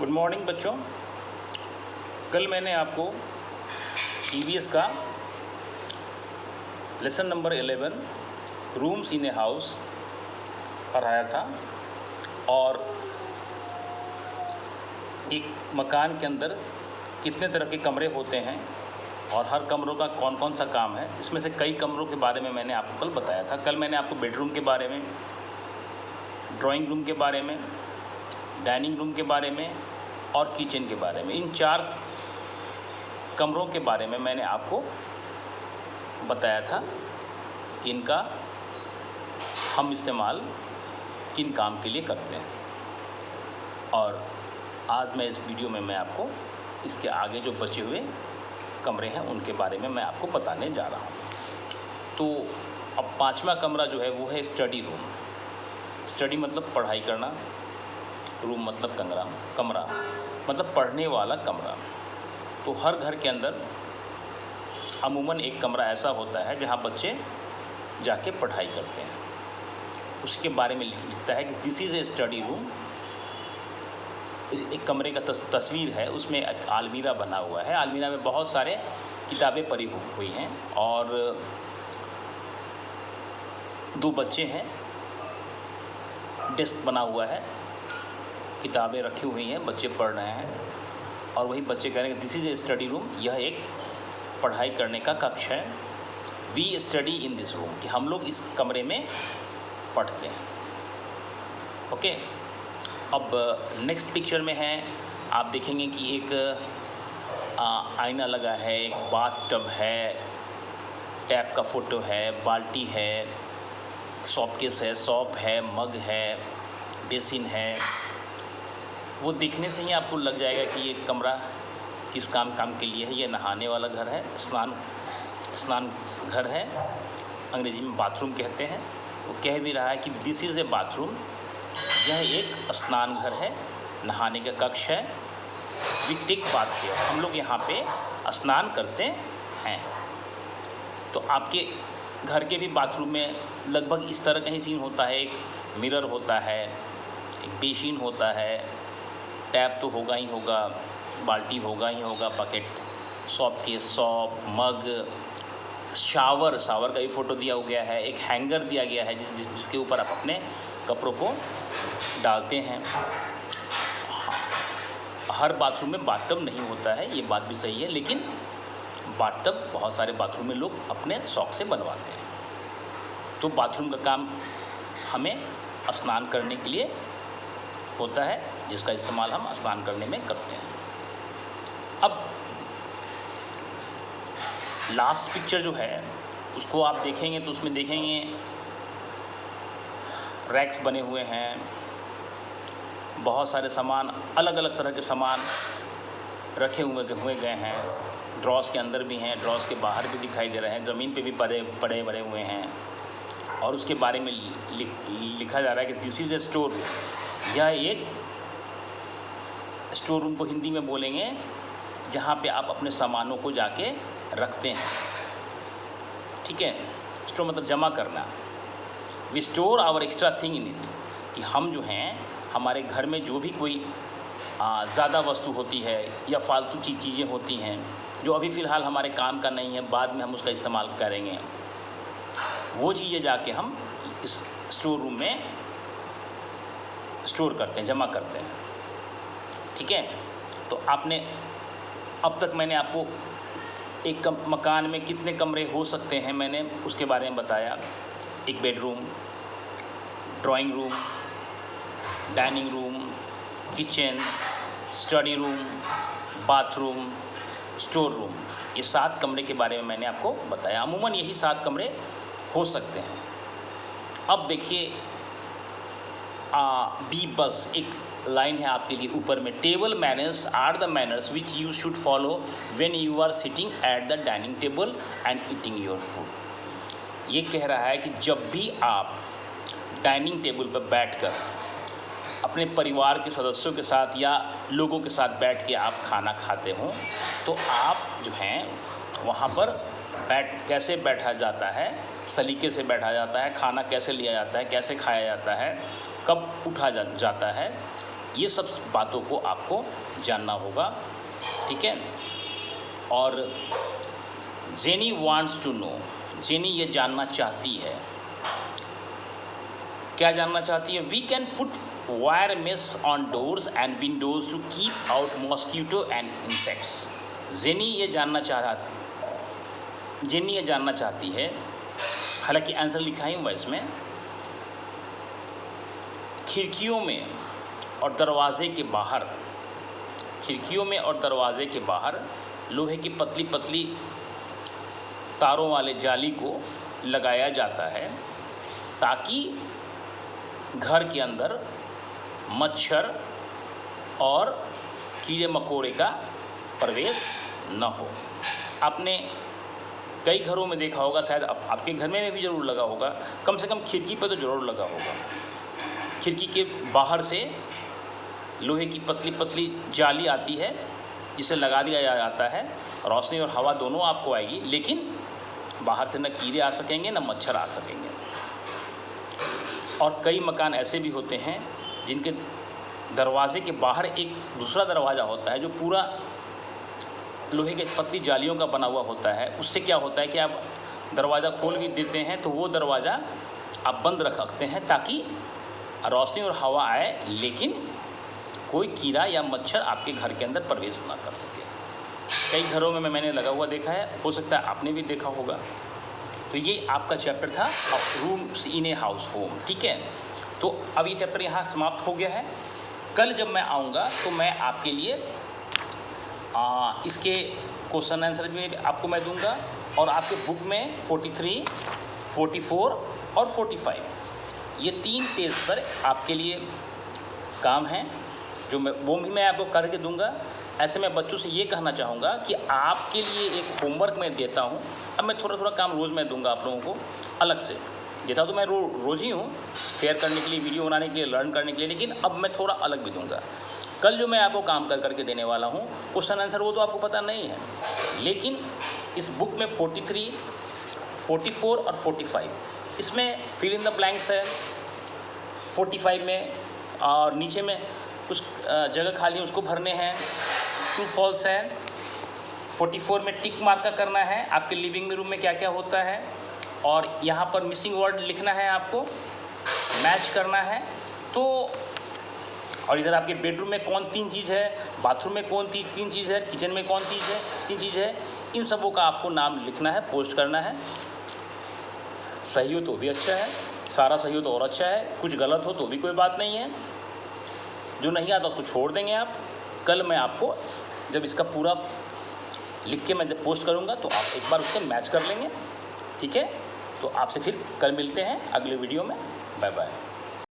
Good morning बच्चों। कल मैंने आपको ईवीएस का lesson number 11 rooms in a house पढ़ाया था और एक मकान के अंदर कितने तरह के कमरे होते हैं और हर कमरों का कौन कौन सा काम है। इसमें से कई कमरों के बारे में मैंने आपको कल बताया था। कल मैंने आपको बेडरूम के बारे में, ड्राइंग रूम के बारे में, डाइनिंग रूम के बारे में और किचन के बारे में, इन 4 कमरों के बारे में मैंने आपको बताया था कि इनका हम इस्तेमाल किन काम के लिए करते हैं। और आज मैं इस वीडियो में मैं आपको इसके आगे जो बचे हुए कमरे हैं उनके बारे में मैं आपको बताने जा रहा हूँ। तो अब 5वां कमरा जो है वो है स्टडी रूम। स्टडी मतलब पढ़ाई करना, रूम मतलब कमरा मतलब पढ़ने वाला कमरा। तो हर घर के अंदर अमूमन एक कमरा ऐसा होता है जहाँ बच्चे जाके पढ़ाई करते हैं। उसके बारे में लिखता है कि this is a study room. एक कमरे का तस्वीर है, उसमें एक अलमीरा बना हुआ है। अलमीरा में बहुत सारे किताबें पड़ी हुई हैं और 2 बच्चे हैं। डेस्क बना हुआ है, किताबें रखी हुई हैं, बच्चे पढ़ रहे हैं और वही बच्चे कह रहे हैं this is a study room. यह एक पढ़ाई करने का कक्ष है। We study in this room, कि हम लोग इस कमरे में पढ़ते हैं। ओके, अब नेक्स्ट पिक्चर में है, आप देखेंगे कि एक आईना लगा है, एक बाथ टब है, टैप का फ़ोटो है, बाल्टी है, सॉपकेस है, सॉप है, मग है, बेसिन है। वो दिखने से ही आपको लग जाएगा कि ये कमरा किस काम के लिए है। ये नहाने वाला घर है, स्नान घर है, अंग्रेजी में बाथरूम कहते हैं। वो कह भी रहा है कि दिस इज़ ए बाथरूम। यह एक स्नान घर है, नहाने का कक्ष है। वी टेक बाथ हियर, हम लोग यहाँ पे स्नान करते हैं। तो आपके घर के भी बाथरूम में लगभग इस तरह का ही सीन होता है। एक मिरर होता है, एक बेसिन होता है, टैप तो होगा ही होगा, बाल्टी होगा ही होगा, बकेट, सॉप, मग, शावर का भी फ़ोटो दिया गया है। एक हैंगर दिया गया है जिसके ऊपर आप अपने कपड़ों को डालते हैं। हर बाथरूम में बाथटब नहीं होता है, ये बात भी सही है, लेकिन बाथटब बहुत सारे बाथरूम में लोग अपने शौक़ से बनवाते हैं। तो बाथरूम का काम हमें स्नान करने के लिए होता है, जिसका इस्तेमाल हम स्नान करने में करते हैं। अब लास्ट पिक्चर जो है उसको आप देखेंगे तो उसमें देखेंगे रैक्स बने हुए हैं, बहुत सारे सामान, अलग अलग तरह के सामान रखे हुए गए हैं। ड्रॉस के अंदर भी हैं, ड्रॉस के बाहर भी दिखाई दे रहे हैं, ज़मीन पे भी पड़े हुए हैं। और उसके बारे में लिखा जा रहा है कि this is A store room. यह एक स्टोर रूम को हिंदी में बोलेंगे जहाँ पे आप अपने सामानों को जाके रखते हैं। ठीक है, स्टोर मतलब जमा करना। We store our extra thing in it, कि हम जो हैं हमारे घर में जो भी कोई ज़्यादा वस्तु होती है या फालतू चीज़ें होती हैं जो अभी फ़िलहाल हमारे काम का नहीं है, बाद में हम उसका इस्तेमाल करेंगे, वो चीज़ें जाके हम इस स्टोर रूम में स्टोर करते हैं, जमा करते हैं। ठीक है, तो आपने अब तक मैंने आपको एक मकान में कितने कमरे हो सकते हैं मैंने उसके बारे में बताया। एक bedroom, drawing room, dining room, kitchen, study room, bathroom, store room, ये 7 कमरे के बारे में मैंने आपको बताया। अमूमन यही 7 कमरे हो सकते हैं। अब देखिए बी बस एक लाइन है आपके लिए ऊपर में, table manners are the manners which you should follow when you are sitting at the dining table and eating your food. ये कह रहा है कि जब भी आप डाइनिंग टेबल पर बैठकर अपने परिवार के सदस्यों के साथ या लोगों के साथ बैठ के आप खाना खाते हो, तो आप जो हैं वहाँ पर कैसे बैठा जाता है, सलीके से बैठा जाता है, खाना कैसे लिया जाता है, कैसे खाया जाता है, कब उठा जाता है, ये सब बातों को आपको जानना होगा, ठीक है। और Jenny wants to know, Jenny ये जानना चाहती है, क्या जानना चाहती है? We can put wire mesh on doors and windows to keep out mosquito and insects. Jenny ये जानना चाहती है, हालांकि आंसर लिखा ही हुआ इसमें, खिड़कियों में और दरवाजे के बाहर लोहे की पतली पतली तारों वाले जाली को लगाया जाता है ताकि घर के अंदर मच्छर और कीड़े मकोड़े का प्रवेश न हो। आपने कई घरों में देखा होगा, शायद आपके घर में भी ज़रूर लगा होगा, कम से कम खिड़की पर तो ज़रूर लगा होगा। खिड़की के बाहर से लोहे की पतली पतली जाली आती है जिसे लगा दिया जाता है, रोशनी और हवा दोनों आपको आएगी, लेकिन बाहर से न कीड़े आ सकेंगे न मच्छर आ सकेंगे। और कई मकान ऐसे भी होते हैं जिनके दरवाजे के बाहर एक दूसरा दरवाज़ा होता है जो पूरा लोहे के पतली जालियों का बना हुआ होता है। उससे क्या होता है कि आप दरवाज़ा खोल भी देते हैं तो वो दरवाज़ा आप बंद रख सकते हैं ताकि रोशनी और हवा आए, लेकिन कोई कीड़ा या मच्छर आपके घर के अंदर प्रवेश ना कर सके। कई घरों में मैंने लगा हुआ देखा है, हो सकता है आपने भी देखा होगा। तो ये आपका चैप्टर था rooms in a house home, ठीक है। तो अब ये चैप्टर यहाँ समाप्त हो गया है। कल जब मैं आऊँगा तो मैं आपके लिए इसके क्वेश्चन आंसर भी आपको मैं दूंगा, और आपके बुक में 43, 44 और 45 ये 3 पेज पर आपके लिए काम है जो वो भी मैं आपको करके दूंगा। ऐसे मैं बच्चों से ये कहना चाहूँगा कि आपके लिए एक होमवर्क मैं देता हूँ। अब मैं थोड़ा थोड़ा काम रोज़ मैं दूंगा आप लोगों को, अलग से देता तो मैं रोज़ ही हूँ शेयर करने के लिए, वीडियो बनाने के लिए, लर्न करने के लिए, लेकिन अब मैं थोड़ा अलग भी दूंगा। कल जो मैं आपको काम करके देने वाला हूँ क्वेश्चन आंसर वो तो आपको पता नहीं है, लेकिन इस बुक में 43, 44 और 45 इसमें फिल इन द ब्लैंक्स है। 45 में और नीचे में कुछ जगह खाली है उसको भरने हैं, ट्रू फॉल्स है। 44 में टिक मार्क करना है आपके लिविंग रूम में क्या क्या होता है, और यहाँ पर मिसिंग वर्ड लिखना है, आपको मैच करना है। तो और इधर आपके बेडरूम में कौन 3 चीज़ है, बाथरूम में कौन 3 चीज़ है, किचन में कौन 3 चीज़ है, इन सबों का आपको नाम लिखना है, पोस्ट करना है। सही हो तो भी अच्छा है, सारा सही हो तो और अच्छा है, कुछ गलत हो तो भी कोई बात नहीं है, जो नहीं आता उसको छोड़ देंगे आप। कल मैं आपको जब इसका पूरा लिख के मैं जब पोस्ट करूँगा तो आप एक बार उससे मैच कर लेंगे, ठीक है। तो आपसे फिर कल मिलते हैं अगले वीडियो में। Bye bye.